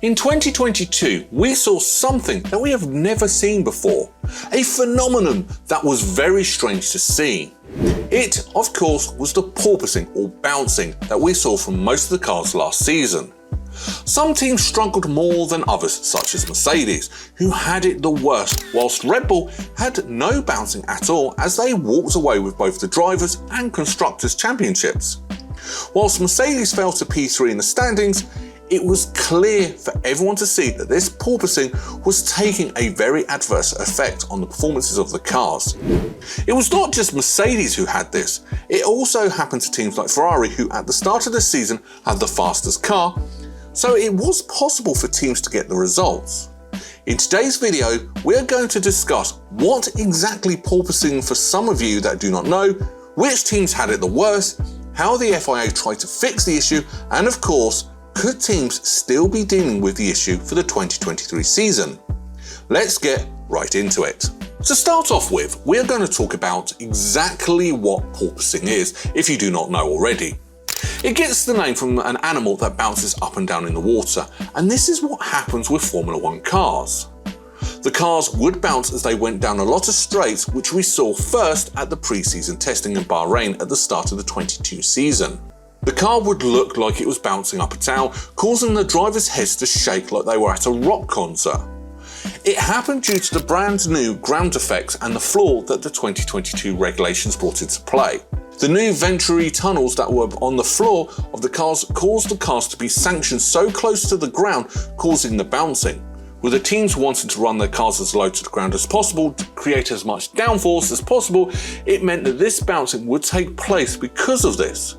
In 2022, we saw something that we have never seen before, a phenomenon that was very strange to see. It, of course, was the porpoising or bouncing that we saw from most of the cars last season. Some teams struggled more than others, such as Mercedes, who had it the worst, whilst Red Bull had no bouncing at all as they walked away with both the Drivers' and Constructors' Championships. Whilst Mercedes fell to P3 in the standings, it was clear for everyone to see that this porpoising was taking a very adverse effect on the performances of the cars. It was not just Mercedes who had this, it also happened to teams like Ferrari, who at the start of the season had the fastest car, so it was possible for teams to get the results. In today's video, we're going to discuss what exactly porpoising for some of you that do not know, which teams had it the worst, how the FIA tried to fix the issue, and of course, could teams still be dealing with the issue for the 2023 season? Let's get right into it. To start off with, we're going to talk about exactly what porpoising is, if you do not know already. It gets the name from an animal that bounces up and down in the water, and this is what happens with Formula 1 cars. The cars would bounce as they went down a lot of straights, which we saw first at the pre-season testing in Bahrain at the start of the 22 season. The car would look like it was bouncing up and down, causing the drivers' heads to shake like they were at a rock concert. It happened due to the brand new ground effects and the flaw that the 2022 regulations brought into play. The new Venturi tunnels that were on the floor of the cars caused the cars to be sanctioned so close to the ground, causing the bouncing. With the teams wanting to run their cars as low to the ground as possible to create as much downforce as possible, it meant that this bouncing would take place because of this.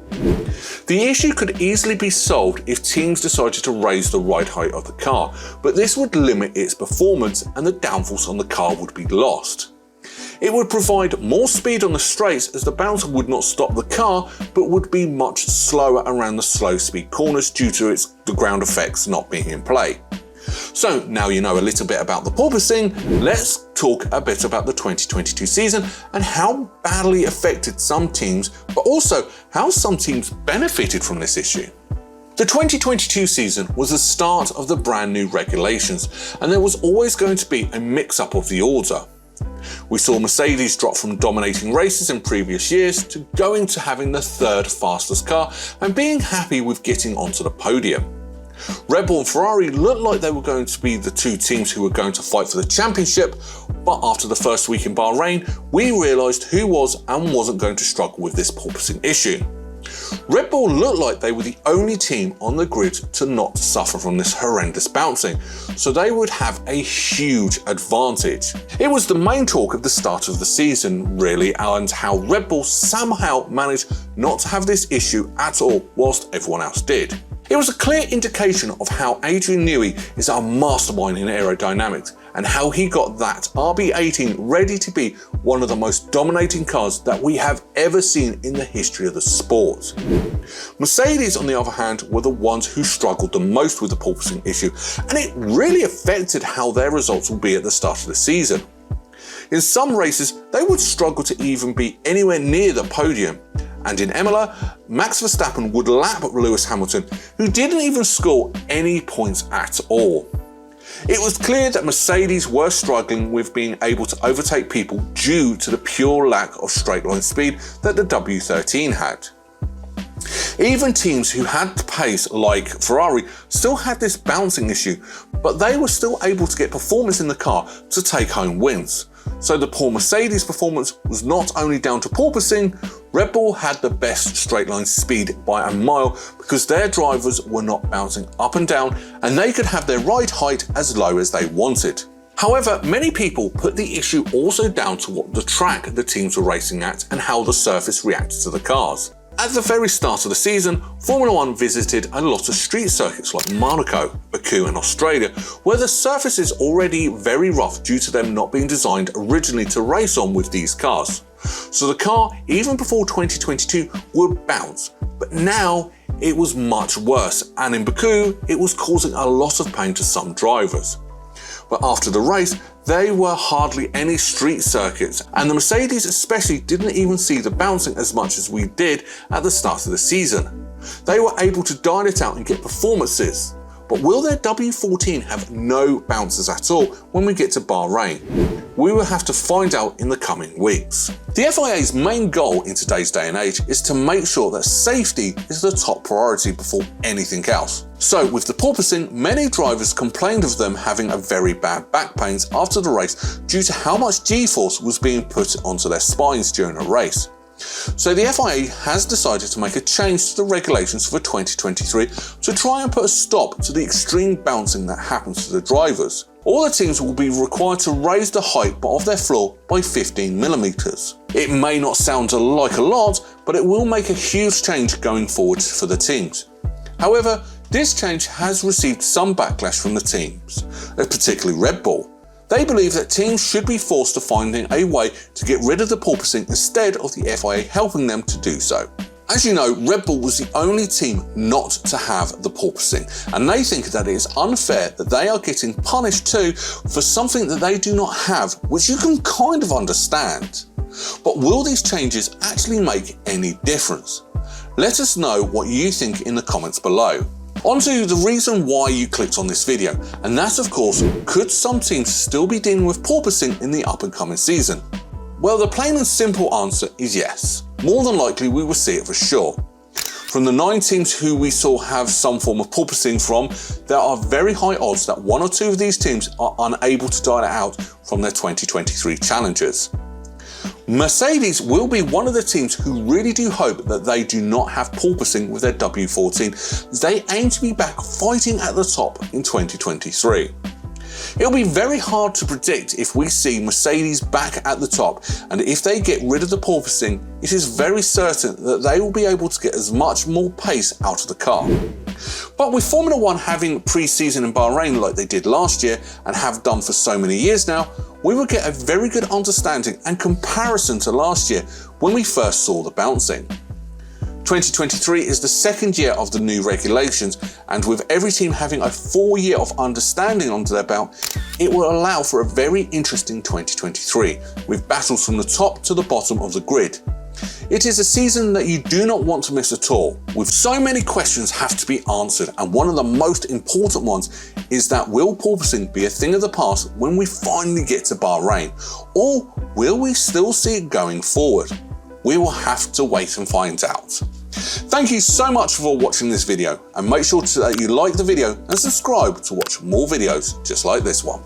The issue could easily be solved if teams decided to raise the ride height of the car, but this would limit its performance and the downforce on the car would be lost. It would provide more speed on the straights as the bouncer would not stop the car, but would be much slower around the slow speed corners due to the ground effects not being in play. So now you know a little bit about the porpoising, let's talk a bit about the 2022 season and how badly it affected some teams, but also how some teams benefited from this issue. The 2022 season was the start of the brand new regulations, and there was always going to be a mix-up of the order. We saw Mercedes drop from dominating races in previous years to going to having the third fastest car and being happy with getting onto the podium. Red Bull and Ferrari looked like they were going to be the two teams who were going to fight for the championship, but after the first week in Bahrain, we realised who was and wasn't going to struggle with this porpoising issue. Red Bull looked like they were the only team on the grid to not suffer from this horrendous bouncing, so they would have a huge advantage. It was the main talk of the start of the season, really, and how Red Bull somehow managed not to have this issue at all, whilst everyone else did. It was a clear indication of how Adrian Newey is a mastermind in aerodynamics and how he got that RB18 ready to be one of the most dominating cars that we have ever seen in the history of the sport. Mercedes, on the other hand, were the ones who struggled the most with the porpoising issue, and it really affected how their results will be at the start of the season. In some races, they would struggle to even be anywhere near the podium. And in Imola, Max Verstappen would lap Lewis Hamilton, who didn't even score any points at all. It was clear that Mercedes were struggling with being able to overtake people due to the pure lack of straight line speed that the W13 had. Even teams who had pace like Ferrari still had this bouncing issue, but they were still able to get performance in the car to take home wins. So the poor Mercedes performance was not only down to porpoising, Red Bull had the best straight line speed by a mile because their drivers were not bouncing up and down and they could have their ride height as low as they wanted. However, many people put the issue also down to what the track the teams were racing at and how the surface reacted to the cars. At the very start of the season, Formula 1 visited a lot of street circuits like Monaco, Baku and Australia, where the surface is already very rough due to them not being designed originally to race on with these cars. So the car, even before 2022, would bounce, but now it was much worse, and in Baku, it was causing a lot of pain to some drivers. But after the race, there were hardly any street circuits, and the Mercedes especially didn't even see the bouncing as much as we did at the start of the season. They were able to dial it out and get performances. But will their W14 have no bouncers at all when we get to Bahrain? We will have to find out in the coming weeks. The FIA's main goal in today's day and age is to make sure that safety is the top priority before anything else. So with the porpoising, many drivers complained of them having a very bad back pains after the race due to how much G-force was being put onto their spines during a race. So the FIA has decided to make a change to the regulations for 2023 to try and put a stop to the extreme bouncing that happens to the drivers. All the teams will be required to raise the height of their floor by 15mm. It may not sound like a lot, but it will make a huge change going forward for the teams. However, this change has received some backlash from the teams, particularly Red Bull. They believe that teams should be forced to finding a way to get rid of the porpoising instead of the FIA helping them to do so. As you know, Red Bull was the only team not to have the porpoising, and they think that it is unfair that they are getting punished too for something that they do not have, which you can kind of understand. But will these changes actually make any difference? Let us know what you think in the comments below. On to the reason why you clicked on this video, and that of course, could some teams still be dealing with porpoising in the up and coming season? Well, the plain and simple answer is yes. More than likely we will see it for sure. From the 9 teams who we saw have some form of porpoising from, there are very high odds that 1 or 2 of these teams are unable to dial it out from their 2023 challenges. Mercedes will be one of the teams who really do hope that they do not have porpoising with their W14, as they aim to be back fighting at the top in 2023. It'll be very hard to predict if we see Mercedes back at the top, and if they get rid of the porpoising, it is very certain that they will be able to get as much more pace out of the car. But with Formula 1 having pre-season in Bahrain like they did last year and have done for so many years now, we will get a very good understanding and comparison to last year when we first saw the bouncing. 2023 is the second year of the new regulations, and with every team having a full year of understanding under their belt, it will allow for a very interesting 2023, with battles from the top to the bottom of the grid. It is a season that you do not want to miss at all, with so many questions have to be answered, and one of the most important ones is that will porpoising be a thing of the past when we finally get to Bahrain, or will we still see it going forward? We will have to wait and find out. Thank you so much for watching this video, and make sure that you like the video and subscribe to watch more videos just like this one.